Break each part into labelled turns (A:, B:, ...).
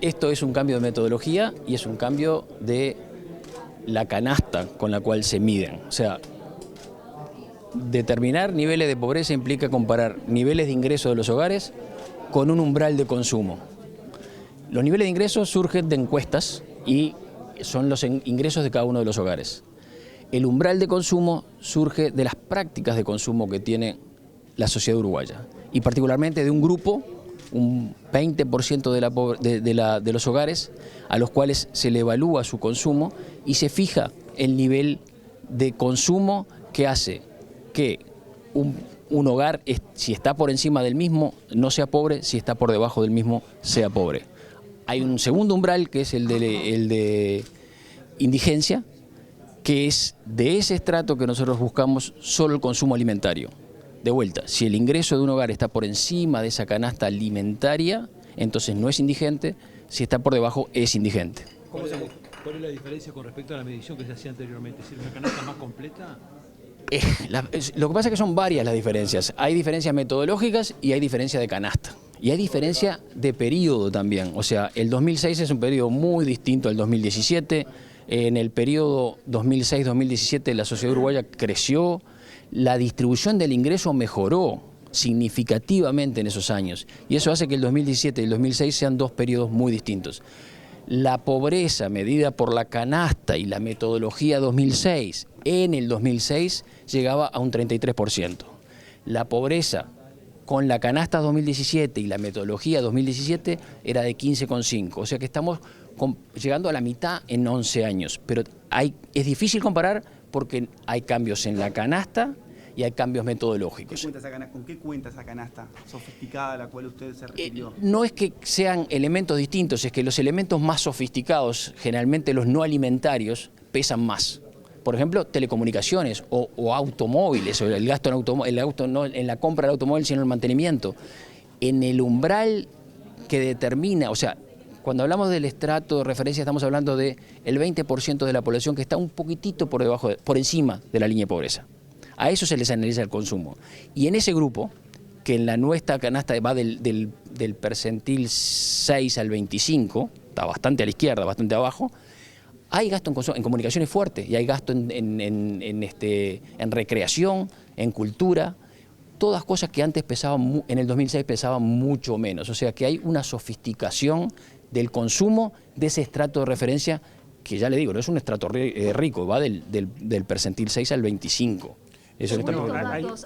A: Esto es un cambio de metodología y es un cambio de la canasta con la cual se miden. O sea, determinar niveles de pobreza implica comparar niveles de ingreso de los hogares con un umbral de consumo. Los niveles de ingresos surgen de encuestas y son los ingresos de cada uno de los hogares. El umbral de consumo surge de las prácticas de consumo que tiene la sociedad uruguaya y particularmente de un grupo, un 20% de los hogares a los cuales se le evalúa su consumo y se fija el nivel de consumo que hace que un hogar, si está por encima del mismo, no sea pobre, si está por debajo del mismo, sea pobre. Hay un segundo umbral que es el de indigencia, que es de ese estrato que nosotros buscamos solo el consumo alimentario. De vuelta, si el ingreso de un hogar está por encima de esa canasta alimentaria, entonces no es indigente, si está por debajo es indigente.
B: ¿Cuál es la diferencia con respecto a la medición que se hacía anteriormente? ¿Es decir, una canasta más completa?
A: Lo que pasa es que son varias las diferencias. Hay diferencias metodológicas y hay diferencia de canasta. Y hay diferencia de periodo también. O sea, el 2006 es un periodo muy distinto al 2017. En el periodo 2006-2017 la sociedad uruguaya creció. La distribución del ingreso mejoró significativamente en esos años. Y eso hace que el 2017 y el 2006 sean dos periodos muy distintos. La pobreza medida por la canasta y la metodología 2006, en el 2006 llegaba a un 33%. La pobreza con la canasta 2017 y la metodología 2017 era de 15,5%. O sea que estamos llegando a la mitad en 11 años. Pero es difícil comparar porque hay cambios en la canasta y hay cambios metodológicos.
C: ¿Con qué cuenta esa canasta sofisticada a la cual usted se refirió?
A: No es que sean elementos distintos, es que los elementos más sofisticados, generalmente los no alimentarios, pesan más. Por ejemplo, telecomunicaciones o automóviles, o el gasto no en la compra del automóvil, sino en el mantenimiento. En el umbral que determina, o sea, cuando hablamos del estrato de referencia estamos hablando del 20% de la población que está un poquitito por encima de la línea de pobreza. A eso se les analiza el consumo. Y en ese grupo, que en la nuestra canasta va del percentil 6 al 25, está bastante a la izquierda, bastante abajo, hay gasto en comunicaciones fuertes y hay gasto en recreación, en cultura, todas cosas que antes pesaban, en el 2006 pesaban mucho menos. O sea que hay una sofisticación del consumo de ese estrato de referencia que ya le digo, no es un estrato rico, va del percentil 6 al 25. Eso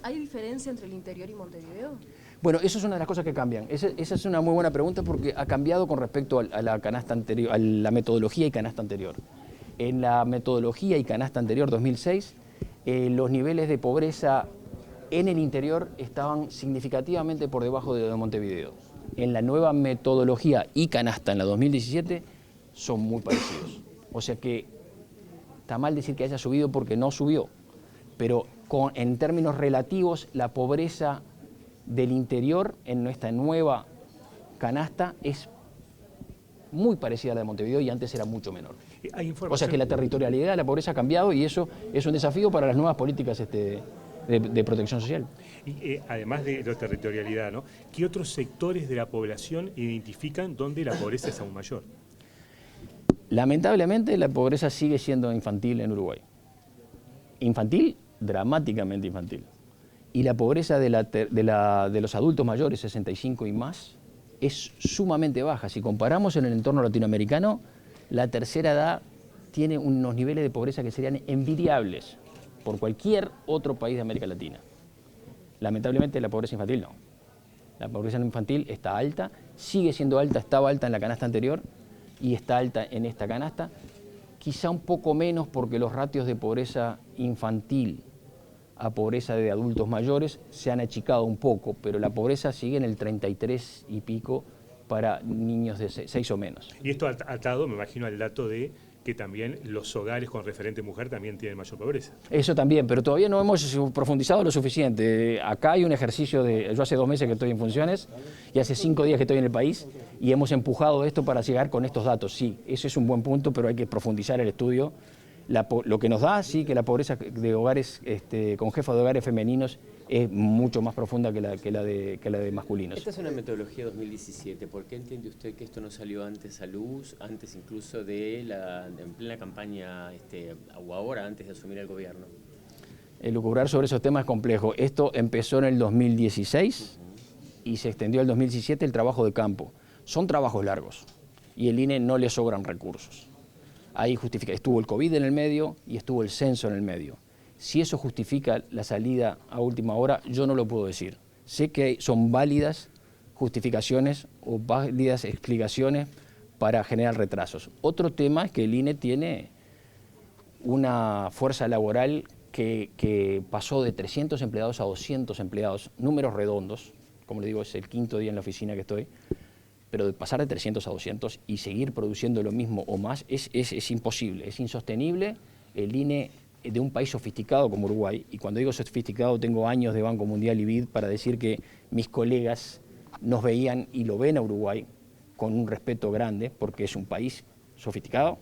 D: ¿Hay diferencia entre el interior y Montevideo?
A: Bueno, eso es una de las cosas que cambian. Esa es una muy buena pregunta porque ha cambiado con respecto a la canasta anterior, a la metodología y canasta anterior. En la metodología y canasta anterior, 2006, los niveles de pobreza en el interior estaban significativamente por debajo de Montevideo. En la nueva metodología y canasta, en la 2017, son muy parecidos. O sea que está mal decir que haya subido porque no subió, pero en términos relativos, la pobreza del interior en nuestra nueva canasta es muy parecida a la de Montevideo y antes era mucho menor. O sea que la territorialidad de la pobreza ha cambiado y eso es un desafío para las nuevas políticas de protección social.
E: Y además de la territorialidad, ¿no? ¿Qué otros sectores de la población identifican donde la pobreza es aún mayor?
A: Lamentablemente la pobreza sigue siendo infantil en Uruguay. Infantil, dramáticamente infantil. Y la pobreza de los adultos mayores, 65 y más, es sumamente baja. Si comparamos en el entorno latinoamericano, la tercera edad tiene unos niveles de pobreza que serían envidiables por cualquier otro país de América Latina. Lamentablemente la pobreza infantil no. La pobreza infantil está alta, sigue siendo alta, estaba alta en la canasta anterior y está alta en esta canasta. Quizá un poco menos porque los ratios de pobreza infantil a pobreza de adultos mayores se han achicado un poco, pero la pobreza sigue en el 33 y pico para niños de 6 o menos.
E: Y esto atado, me imagino, al dato de que también los hogares con referente mujer también tienen mayor pobreza.
A: Eso también, pero todavía no hemos profundizado lo suficiente. Acá hay un ejercicio yo hace 2 meses que estoy en funciones y hace 5 días que estoy en el país y hemos empujado esto para llegar con estos datos. Sí, ese es un buen punto, pero hay que profundizar el estudio. Lo que nos da, sí, que la pobreza de hogares con jefas de hogares femeninos es mucho más profunda que la de masculinos.
F: Esta es una metodología 2017. ¿Por qué entiende usted que esto no salió antes a luz, antes incluso en plena campaña, o ahora, antes de asumir el gobierno?
A: Elucubrar sobre esos temas es complejo. Esto empezó en el 2016 y se extendió al 2017 el trabajo de campo. Son trabajos largos y el INE no le sobran recursos. Ahí estuvo el COVID en el medio y estuvo el censo en el medio. Si eso justifica la salida a última hora, yo no lo puedo decir. Sé que son válidas justificaciones o válidas explicaciones para generar retrasos. Otro tema es que el INE tiene una fuerza laboral que pasó de 300 empleados a 200 empleados, números redondos, como le digo, es el quinto día en la oficina que estoy, pero de pasar de 300 a 200 y seguir produciendo lo mismo o más es imposible, es insostenible. El INE de un país sofisticado como Uruguay, y cuando digo sofisticado tengo años de Banco Mundial y BID para decir que mis colegas nos veían y lo ven a Uruguay con un respeto grande, porque es un país sofisticado,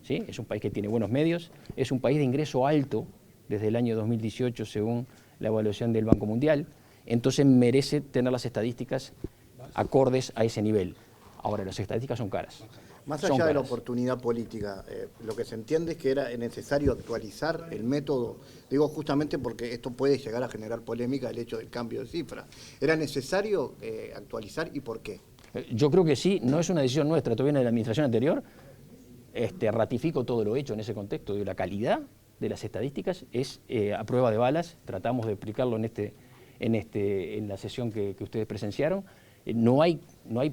A: ¿sí? Es un país que tiene buenos medios, es un país de ingreso alto desde el año 2018 según la evaluación del Banco Mundial, entonces merece tener las estadísticas acordes a ese nivel. Ahora, las estadísticas son caras.
G: Más allá de la oportunidad política, lo que se entiende es que era necesario actualizar el método, digo justamente porque esto puede llegar a generar polémica el hecho del cambio de cifra. ¿Era necesario actualizar y por qué?
A: Yo creo que sí, no es una decisión nuestra, esto viene de la administración anterior, ratifico todo lo hecho en ese contexto, de la calidad de las estadísticas es a prueba de balas, tratamos de explicarlo en la sesión que ustedes presenciaron. No hay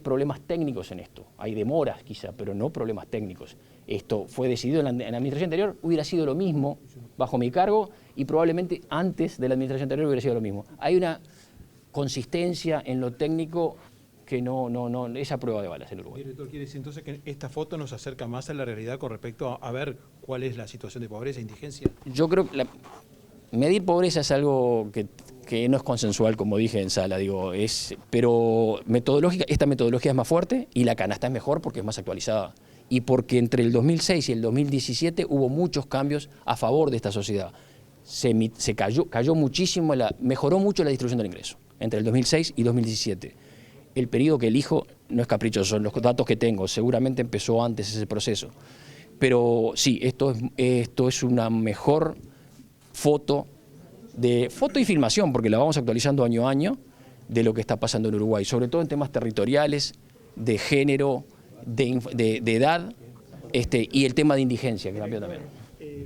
A: problemas técnicos en esto, hay demoras quizá, pero no problemas técnicos. Esto fue decidido en la administración anterior, hubiera sido lo mismo bajo mi cargo y probablemente antes de la administración anterior hubiera sido lo mismo. Hay una consistencia en lo técnico que no es a prueba de balas en Uruguay.
B: Director, ¿quiere decir entonces que esta foto nos acerca más a la realidad con respecto a ver cuál es la situación de pobreza e indigencia?
A: Yo creo que medir pobreza es algo que no es consensual, como dije en sala, pero esta metodología es más fuerte y la canasta es mejor porque es más actualizada. Y porque entre el 2006 y el 2017 hubo muchos cambios a favor de esta sociedad. Cayó muchísimo, mejoró mucho la distribución del ingreso entre el 2006 y 2017. El periodo que elijo no es caprichoso, son los datos que tengo, seguramente empezó antes ese proceso. Pero sí, esto es una mejor foto y filmación, porque la vamos actualizando año a año, de lo que está pasando en Uruguay, sobre todo en temas territoriales, de género, de edad, y el tema de indigencia, que cambió también.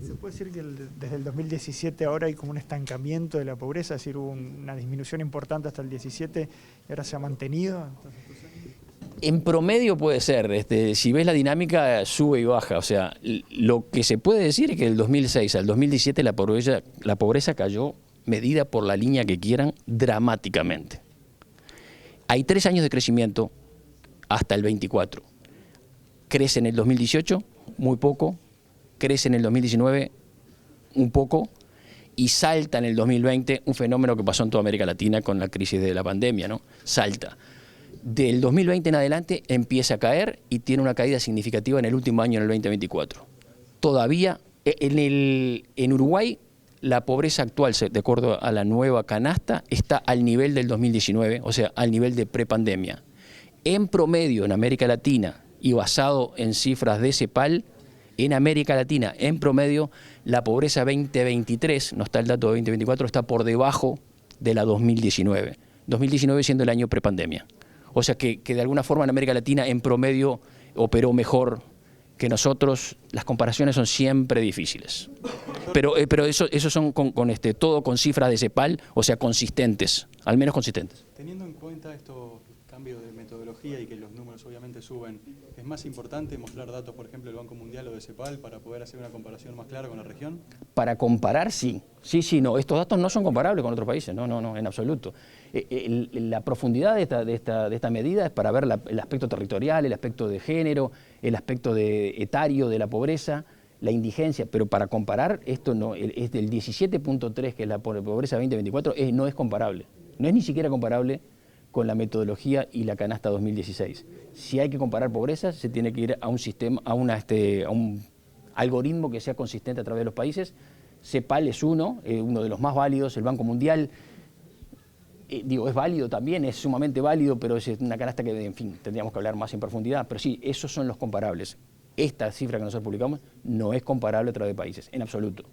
H: ¿Se puede decir que desde el 2017 ahora hay como un estancamiento de la pobreza? Es decir, hubo una disminución importante hasta el 17 y ahora se ha mantenido.
A: En promedio puede ser, si ves la dinámica sube y baja, o sea, lo que se puede decir es que del 2006 al 2017 la pobreza cayó, medida por la línea que quieran, dramáticamente. Hay 3 años de crecimiento hasta el 24. Crece en el 2018, muy poco, crece en el 2019, un poco, y salta en el 2020, un fenómeno que pasó en toda América Latina con la crisis de la pandemia, ¿no? Salta. Del 2020 en adelante empieza a caer y tiene una caída significativa en el último año, en el 2024. Todavía, en Uruguay, la pobreza actual, de acuerdo a la nueva canasta, está al nivel del 2019, o sea, al nivel de prepandemia. En promedio, en América Latina, y basado en cifras de CEPAL, en América Latina, en promedio, la pobreza 2023, no está el dato de 2024, está por debajo de la 2019. 2019 siendo el año prepandemia. O sea que de alguna forma en América Latina en promedio operó mejor que nosotros. Las comparaciones son siempre difíciles. Pero eso son todo con cifras de CEPAL, o sea, consistentes, al menos consistentes.
I: Teniendo en cuenta estos cambios de metodología y que los números obviamente suben, ¿es más importante mostrar datos, por ejemplo, del Banco Mundial o de CEPAL para poder hacer una comparación más clara con la región?
A: Para comparar, sí. Sí, no, estos datos no son comparables con otros países, no, en absoluto. La profundidad de esta medida es para ver el aspecto territorial, el aspecto de género, el aspecto etario de la pobreza, la indigencia, pero para comparar esto no, es del 17.3, que es la pobreza 2024, no es comparable. No es ni siquiera comparable con la metodología y la canasta 2016. Si hay que comparar pobreza, se tiene que ir a un sistema, a un algoritmo que sea consistente a través de los países. CEPAL es uno de los más válidos, el Banco Mundial digo, es válido también, es sumamente válido, pero es una canasta que, en fin, tendríamos que hablar más en profundidad. Pero sí, esos son los comparables. Esta cifra que nosotros publicamos no es comparable a otros países, en absoluto.